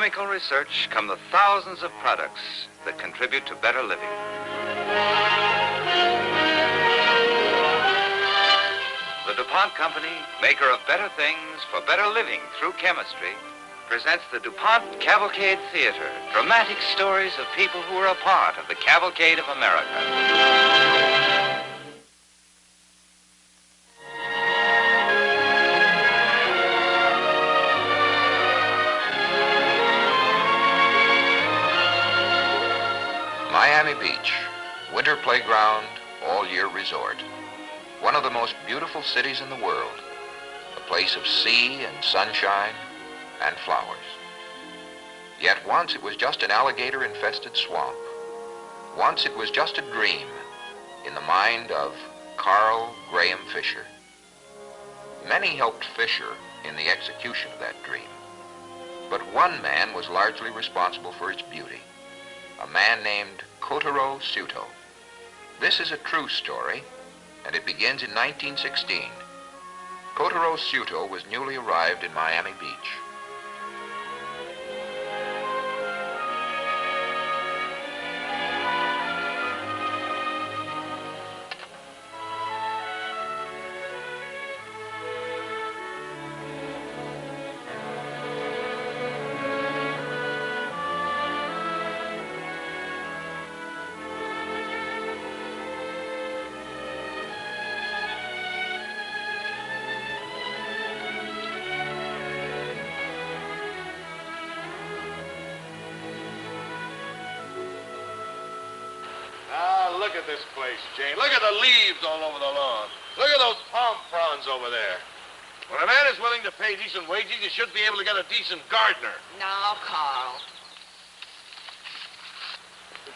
chemical research come the thousands of products that contribute to better living. The DuPont Company, maker of better things for better living through chemistry, presents the DuPont Cavalcade Theater, dramatic stories of people who were a part of the Cavalcade of America. Miami Beach, winter playground, all-year resort. One of the most beautiful cities in the world. A place of sea and sunshine and flowers. Yet once it was just an alligator-infested swamp. Once it was just a dream in the mind of Carl Graham Fisher. Many helped Fisher in the execution of that dream. But one man was largely responsible for its beauty. A man named Kotaro Suto. This is a true story, and it begins in 1916. Kotaro Suto was newly arrived in Miami Beach. Look at this place, Jane. Look at the leaves all over the lawn. Look at those palm fronds over there. When a man is willing to pay decent wages, he should be able to get a decent gardener. Now, Carl.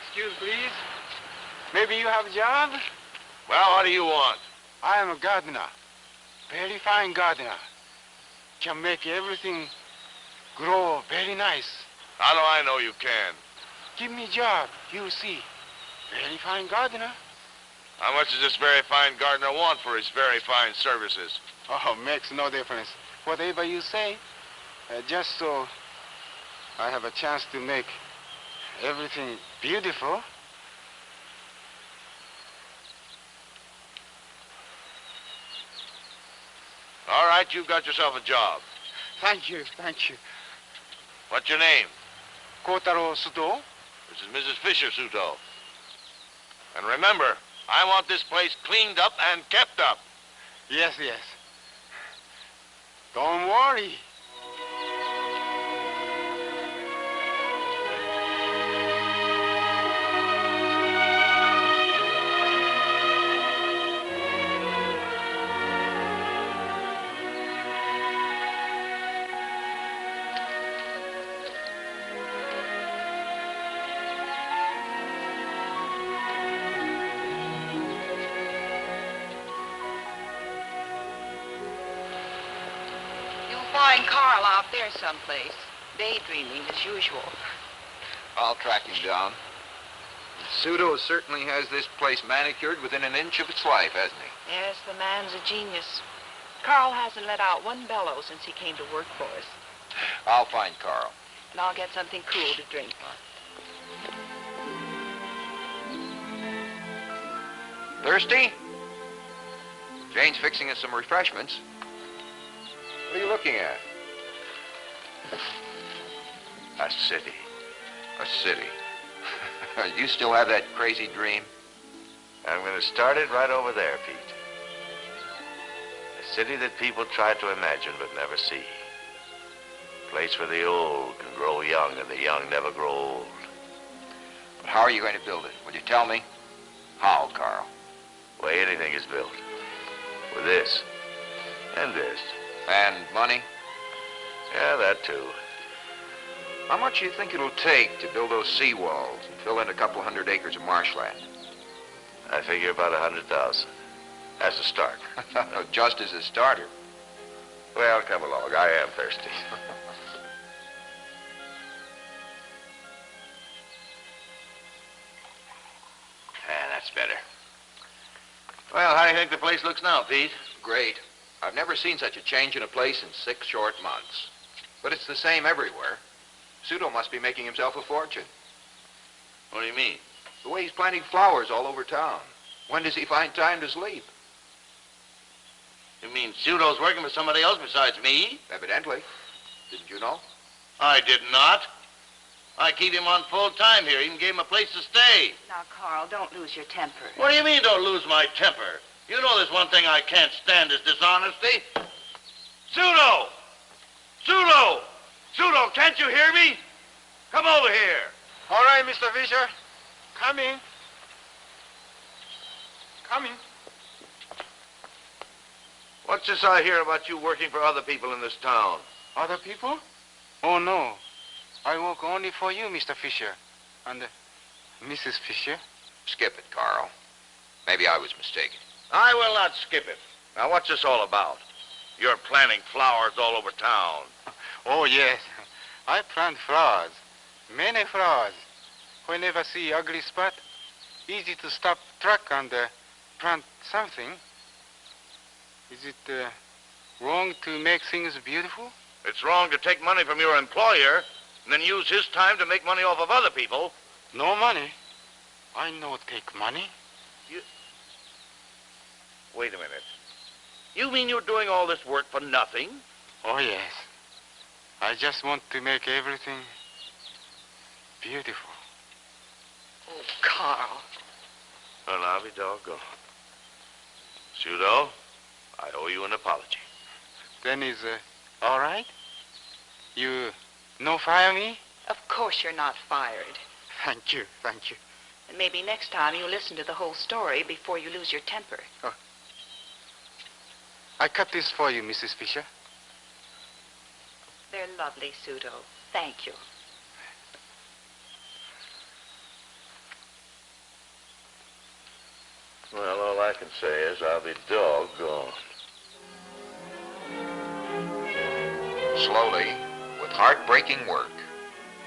Excuse, please. Maybe you have a job? Well, what do you want? I am a gardener. Very fine gardener. Can make everything grow very nice. How do I know you can? Give me a job. You'll see. Very fine gardener. How much does this very fine gardener want for his very fine services? Oh, makes no difference. Whatever you say, just so I have a chance to make everything beautiful. All right, you've got yourself a job. Thank you, thank you. What's your name? Kotaro Suto. This is Mrs. Fisher Suto. And remember, I want this place cleaned up and kept up. Yes, yes. Don't worry. Find Carl out there someplace, daydreaming as usual. I'll track him down. Suto certainly has this place manicured within an inch of its life, hasn't he? Yes, the man's a genius. Carl hasn't let out one bellow since he came to work for us. I'll find Carl. And I'll get something cool to drink. Thirsty? Jane's fixing us some refreshments. What are you looking at? A city. A city. You still have that crazy dream? I'm going to start it right over there, Pete. A city that people try to imagine but never see. A place where the old can grow young and the young never grow old. But how are you going to build it? Will you tell me? How, Carl? The way anything is built. With this. And this. And money? Yeah, that too. How much do you think it'll take to build those seawalls and fill in a couple 100 acres of marshland? I figure about 100,000. As a start. Just as a starter. Well, come along. I am thirsty. That's better. Well, how do you think the place looks now, Pete? Great. I've never seen such a change in a place in 6 short months. But it's the same everywhere. Pseudo must be making himself a fortune. What do you mean? The way he's planting flowers all over town. When does he find time to sleep? You mean Pseudo's working for somebody else besides me? Evidently. Didn't you know? I did not. I keep him on full time here. Even gave him a place to stay. Now, Carl, don't lose your temper. What do you mean don't lose my temper? You know there's one thing I can't stand is dishonesty. Pseudo! Pseudo! Pseudo, can't you hear me? Come over here. All right, Mr. Fisher. Coming. Coming. What's this I hear about you working for other people in this town? Other people? Oh, no. I work only for you, Mr. Fisher. And Mrs. Fisher. Skip it, Carl. Maybe I was mistaken. I will not skip it. Now, what's this all about? You're planting flowers all over town. Oh, yes. I plant flowers. Many flowers. Whenever I see ugly spot, easy to stop truck and plant something. Is it wrong to make things beautiful? It's wrong to take money from your employer and then use his time to make money off of other people. No money. I no take money. Wait a minute. You mean you're doing all this work for nothing? Oh, yes. I just want to make everything beautiful. Oh, Carl. Well, I'll be doggone. Pseudo, I owe you an apology. Then is all right? You no fire me? Of course you're not fired. Thank you, thank you. And maybe next time you'll listen to the whole story before you lose your temper. Oh. I cut this for you, Mrs. Fisher. They're lovely, Pseudo. Thank you. Well, all I can say is I'll be doggone. Slowly, with heartbreaking work,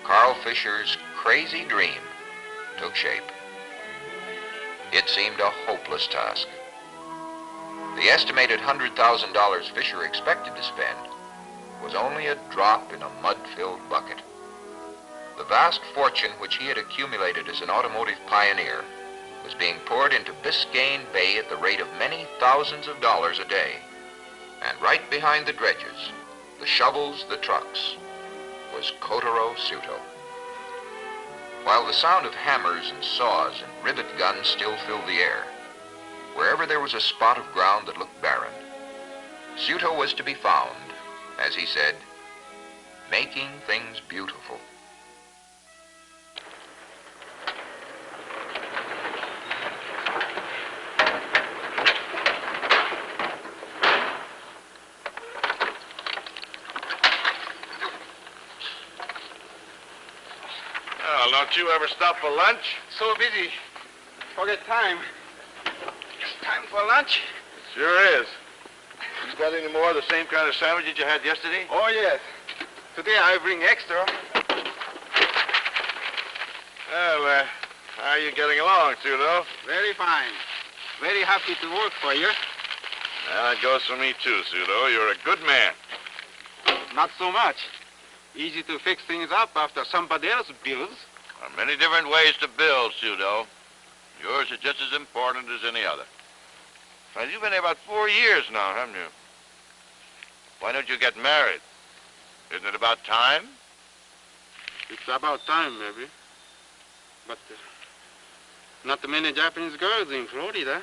Carl Fisher's crazy dream took shape. It seemed a hopeless task. The estimated $100,000 Fisher expected to spend was only a drop in a mud-filled bucket. The vast fortune which he had accumulated as an automotive pioneer was being poured into Biscayne Bay at the rate of many thousands of dollars a day. And right behind the dredges, the shovels, the trucks, was Kotaro Pseudo. While the sound of hammers and saws and rivet guns still filled the air, wherever there was a spot of ground that looked barren, Pseudo was to be found, as he said, making things beautiful. Well, don't you ever stop for lunch? So busy. Forget time. Time for lunch? Sure is. You got any more of the same kind of sandwiches you had yesterday? Oh, yes. Today I bring extra. Well, how are you getting along, Pseudo? Very fine. Very happy to work for you. Well, that goes for me too, Pseudo. You're a good man. Not so much. Easy to fix things up after somebody else builds. There are many different ways to build, Pseudo. Yours is just as important as any other. Well, you've been here about 4 years now, haven't you? Why don't you get married? Isn't it about time? It's about time, maybe. But not many Japanese girls in Florida.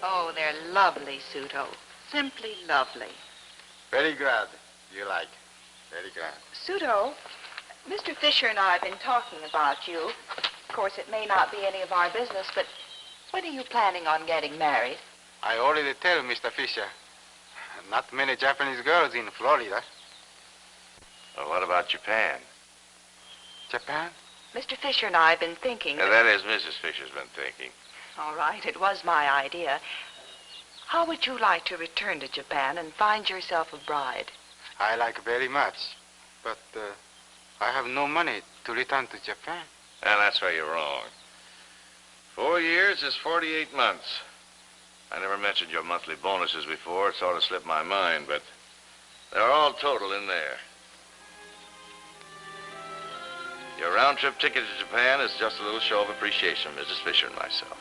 Oh, they're lovely, Pseudo. Simply lovely. Very glad you like. Very glad. Pseudo, Mr. Fisher and I have been talking about you. Of course, it may not be any of our business, but when are you planning on getting married? I already tell Mr. Fisher. Not many Japanese girls in Florida. Well, what about Japan? Japan? Mr. Fisher and I have been thinking... That is, Mrs. Fisher's been thinking. All right, it was my idea. How would you like to return to Japan and find yourself a bride? I like very much. But I have no money to return to Japan. And that's where you're wrong. 4 years is 48 months. I never mentioned your monthly bonuses before. It sort of slipped my mind, but they're all total in there. Your round-trip ticket to Japan is just a little show of appreciation from Mrs. Fisher and myself.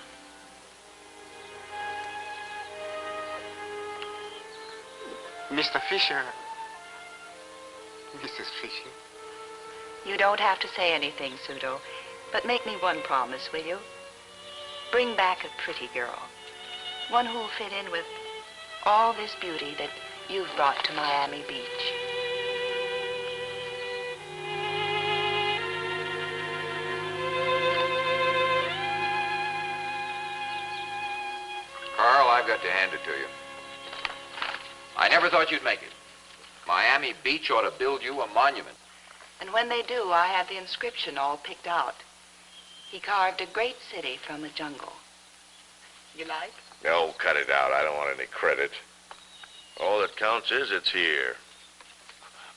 Mr. Fisher. Mrs. Fisher. You don't have to say anything, Pseudo, but make me one promise, will you? Bring back a pretty girl. One who'll fit in with all this beauty that you've brought to Miami Beach. Carl, I've got to hand it to you. I never thought you'd make it. Miami Beach ought to build you a monument. And when they do, I have the inscription all picked out. He carved a great city from a jungle. You like? No, cut it out. I don't want any credit. All that counts is it's here.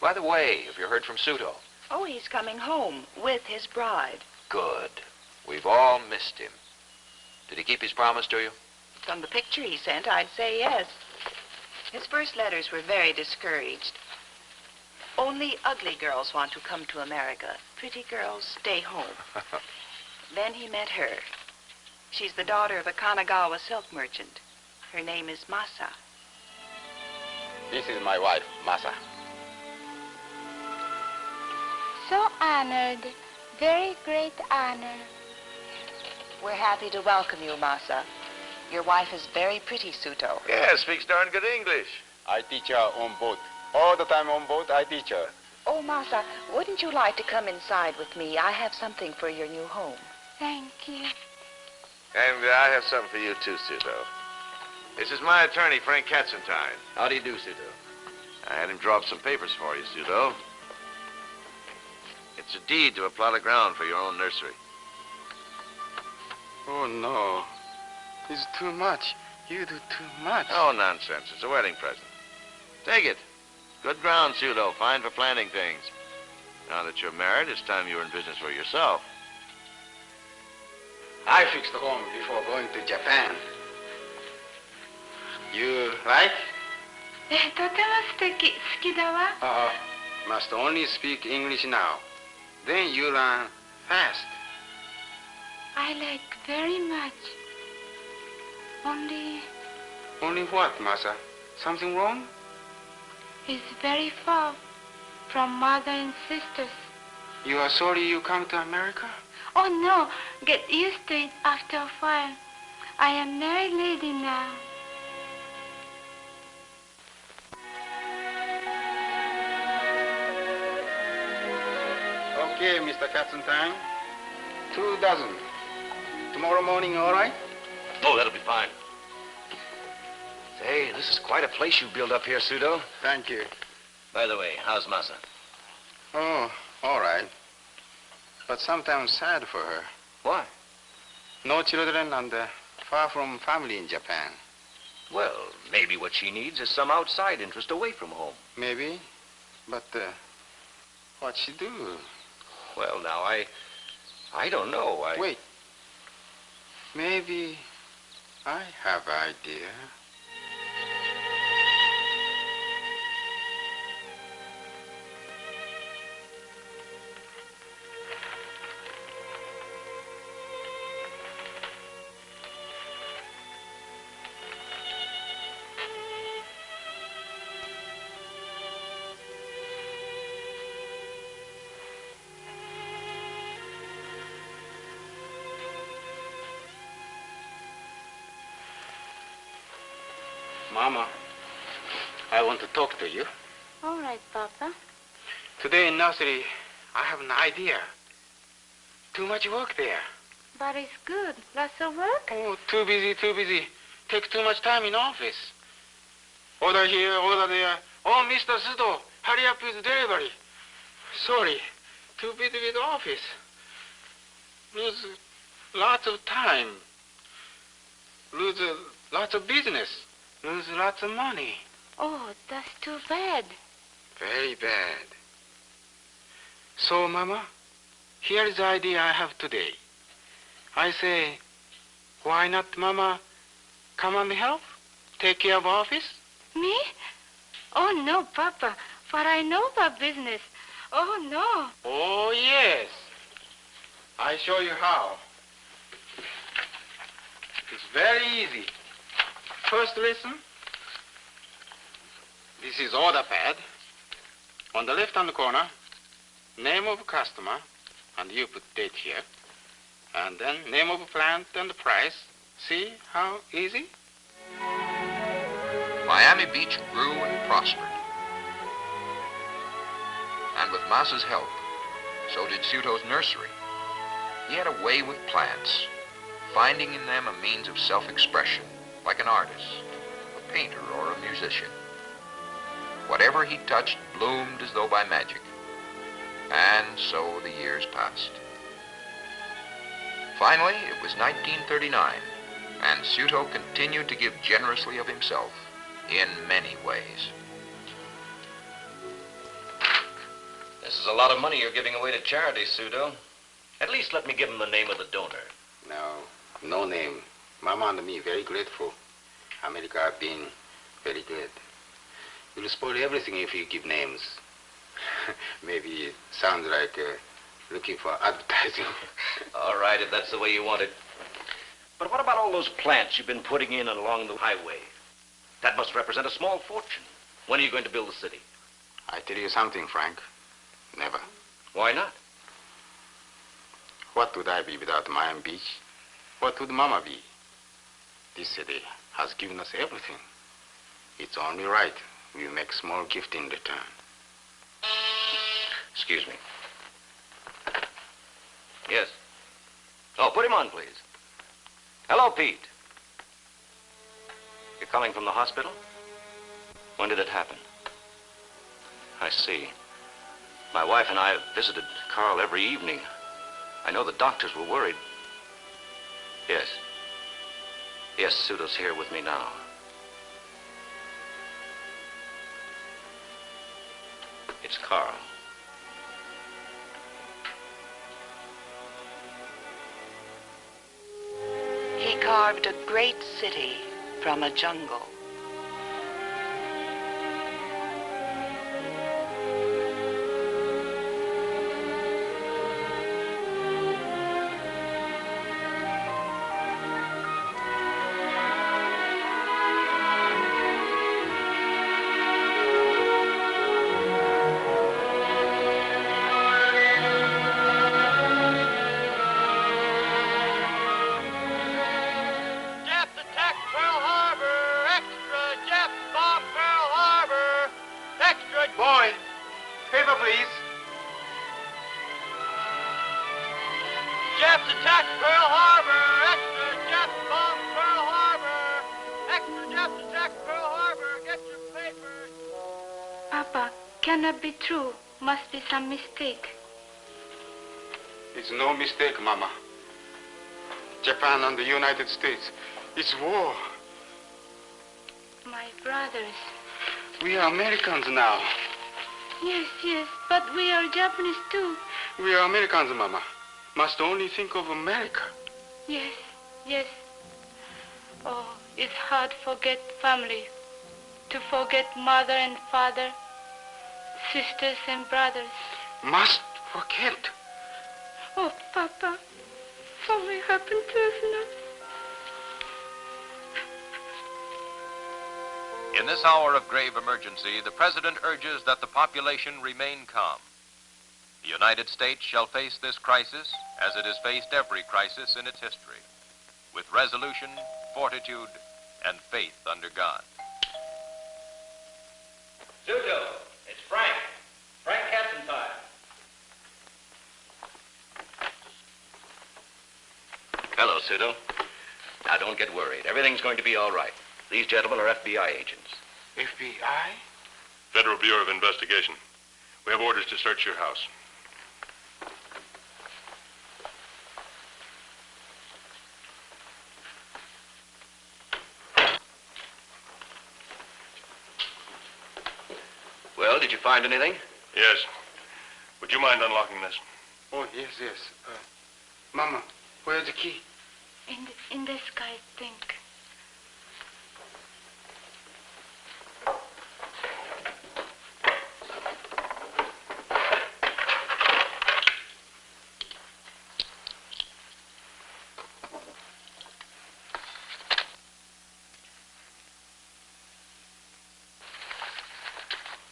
By the way, have you heard from Suto? Oh, he's coming home with his bride. Good. We've all missed him. Did he keep his promise to you? From the picture he sent, I'd say yes. His first letters were very discouraged. Only ugly girls want to come to America. Pretty girls stay home. Then he met her. She's the daughter of a Kanagawa silk merchant. Her name is Masa. This is my wife, Masa. So honored. Very great honor. We're happy to welcome you, Masa. Your wife is very pretty, Suto. Yeah, speaks darn good English. I teach her on boat. All the time on boat, I teach her. Oh, Masa, wouldn't you like to come inside with me? I have something for your new home. Thank you. And I have something for you too, Suto. This is my attorney, Frank Katzenstein. How do you do, Suto? I had him draw up some papers for you, Suto. It's a deed to a plot of ground for your own nursery. Oh, no. It's too much. You do too much. Oh, nonsense. It's a wedding present. Take it. Good ground, Suto. Fine for planting things. Now that you're married, it's time you were in business for yourself. I fixed the home before going to Japan. You like? とても素敵。好きだわ。 Must only speak English now. Then you learn fast. I like very much. Only Only what, Masa? Something wrong? it's very far from mother and sisters. You are sorry you come to America? Oh no, get used to it after a while. I am married lady now. Okay, Mr. Katzenstein. 2 dozen. Tomorrow morning, all right? Oh, that'll be fine. Say, this is quite a place you built up here, Sudo. Thank you. By the way, how's Masa? Oh, all right. But sometimes sad for her. Why? No children and far from family in Japan. Well, maybe what she needs is some outside interest away from home. Maybe. But what she do? Well, now, I don't know. Wait. Maybe I have idea. Mama, I want to talk to you. All right, Papa. Today in nursery, I have an idea. Too much work there. But it's good. Lots of work. Oh, too busy, too busy. Take too much time in office. Order here, order there. Oh, Mr. Sudo, hurry up with delivery. Sorry, too busy with office. Lose lots of time. Lose lots of business. Lose lots of money. Oh, that's too bad. Very bad. So, Mama, here is the idea I have today. I say, why not, Mama, come and help? Take care of office? Me? Oh, no, Papa. For I know about business. Oh, no. Oh, yes. I show you how. It's very easy. First listen. This is order pad. On the left-hand corner, name of customer, and you put date here. And then name of plant and the price. See how easy? Miami Beach grew and prospered. And with Masa's help, so did Suto's nursery. He had a way with plants, finding in them a means of self-expression, like an artist, a painter, or a musician. Whatever he touched bloomed as though by magic. And so the years passed. Finally, it was 1939, and Suto continued to give generously of himself in many ways. This is a lot of money you're giving away to charity, Suto. At least let me give him the name of the donor. No name. Mama and me very grateful. America have been very good. You'll spoil everything if you give names. Maybe it sounds like looking for advertising. All right, if that's the way you want it. But what about all those plants you've been putting in along the highway? That must represent a small fortune. When are you going to build the city? I tell you something, Frank. Never. Why not? What would I be without Miami Beach? What would Mama be? This city has given us everything. It's only right we make small gift in return. Excuse me. Yes. Oh, put him on, please. Hello, Pete. You're calling from the hospital? When did it happen? I see. My wife and I have visited Carl every evening. I know the doctors were worried. Yes. Yes, Suto's here with me now. It's Carl. He carved a great city from a jungle. Boy, paper please. Japs attack Pearl Harbor! Extra! Japs bomb Pearl Harbor! Extra! Japs attack Pearl Harbor! Get your papers! Papa, cannot be true. Must be some mistake. It's no mistake, Mama. Japan and the United States. It's war. My brothers. We are Americans now. Yes, yes, but we are Japanese too. We are Americans, Mama. Must only think of America. Yes, yes. Oh, it's hard to forget family. To forget mother and father, sisters and brothers. Must forget. Oh, Papa, what will happen to us now? In this hour of grave emergency, the President urges that the population remain calm. The United States shall face this crisis as it has faced every crisis in its history, with resolution, fortitude, and faith under God. Suto, it's Frank. Frank Captain. Hello, Suto. Now, don't get worried. Everything's going to be all right. These gentlemen are FBI agents. FBI? Federal Bureau of Investigation. We have orders to search your house. Well, did you find anything? Yes. Would you mind unlocking this? Oh, yes, yes. Mama, where's the key? In the sky, I think.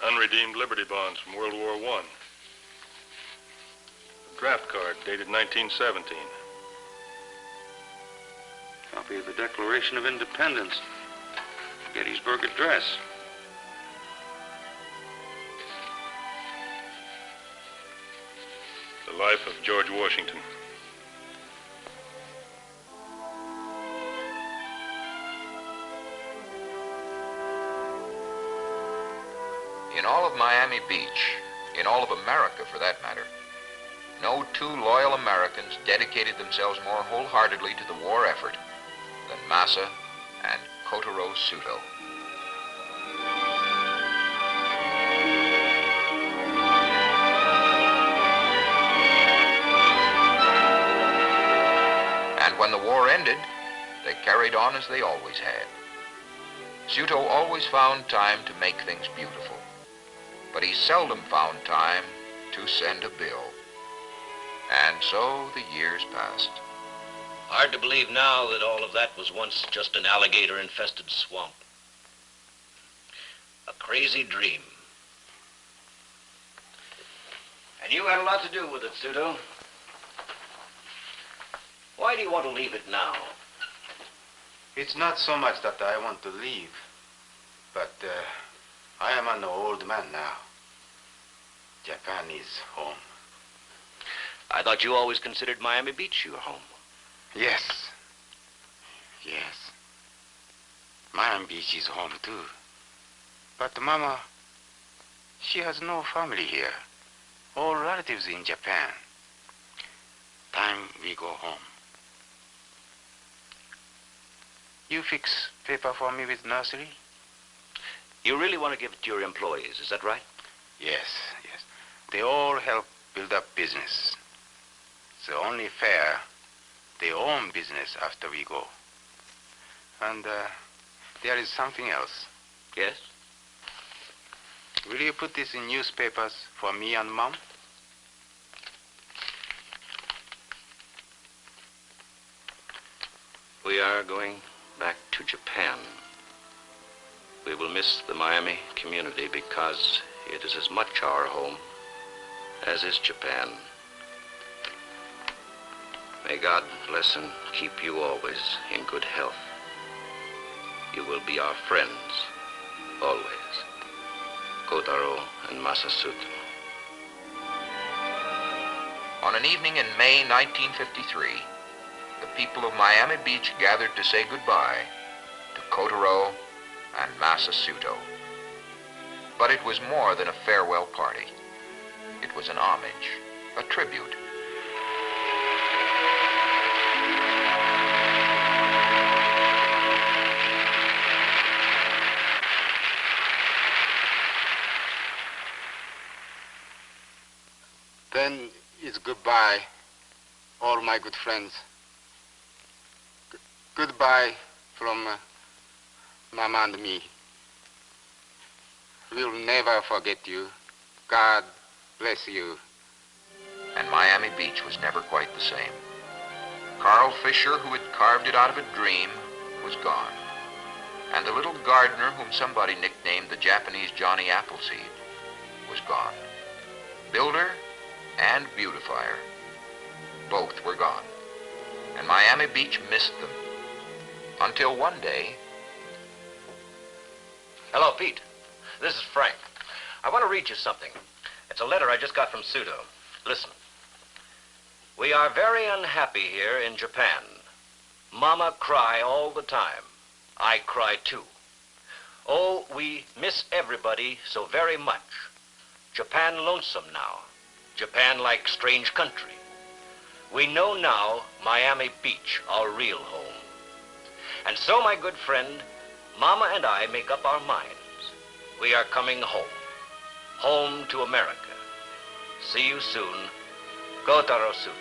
Unredeemed Liberty bonds from World War I. A draft card dated 1917. Copy of the Declaration of Independence. Gettysburg Address. The life of George Washington. In all of Miami Beach, in all of America for that matter, no two loyal Americans dedicated themselves more wholeheartedly to the war effort than Massa and Kotaro Suto. And when the war ended, they carried on as they always had. Suto always found time to make things beautiful, but he seldom found time to send a bill. And so the years passed. Hard to believe now that all of that was once just an alligator-infested swamp. A crazy dream. And you had a lot to do with it, Suto. Why do you want to leave it now? It's not so much that I want to leave, but I am an old man now. Japan is home. I thought you always considered Miami Beach your home. Yes. Yes. Miami Beach is home too. But Mama, she has no family here. All relatives in Japan. Time we go home. You fix paper for me with nursery? You really want to give it to your employees, is that right? Yes, yes. They all help build up business. So only fair they own business after we go. And there is something else. Yes? Will you put this in newspapers for me and Mom? We are going back to Japan. We will miss the Miami community because it is as much our home as is Japan. May God bless and keep you always in good health. You will be our friends, always. Kotaro and Masasuto. On an evening in May 1953, the people of Miami Beach gathered to say goodbye to Kotaro and Masasuto. But it was more than a farewell party. It was an homage, a tribute. Then it's goodbye, all my good friends. Goodbye from Mama and me. We'll never forget you. God bless you. And Miami Beach was never quite the same. Carl Fisher, who had carved it out of a dream, was gone. And the little gardener whom somebody nicknamed the Japanese Johnny Appleseed was gone. Builder and beautifier, both were gone. And Miami Beach missed them. Until one day... Hello, Pete. This is Frank. I want to read you something. It's a letter I just got from Suto. Listen. We are very unhappy here in Japan. Mama cry all the time. I cry too. Oh, we miss everybody so very much. Japan lonesome now. Japan like strange country. We know now Miami Beach, our real home. And so, my good friend, Mama and I make up our minds. We are coming home. Home to America. See you soon. Kotaro Suto.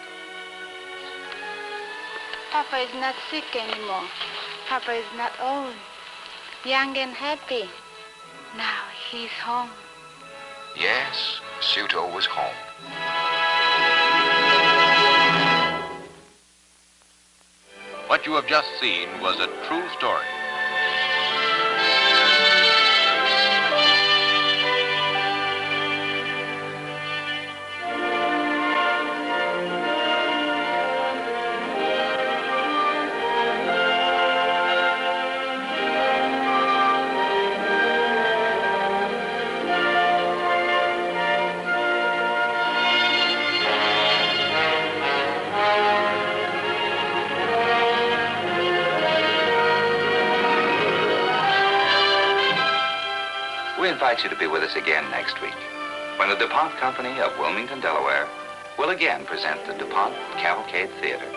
Papa is not sick anymore. Papa is not old. Young and happy. Now he's home. Yes, Suto was home. What you have just seen was a true story. invite you to be with us again next week, when the DuPont Company of Wilmington, Delaware, will again present the DuPont Cavalcade Theater.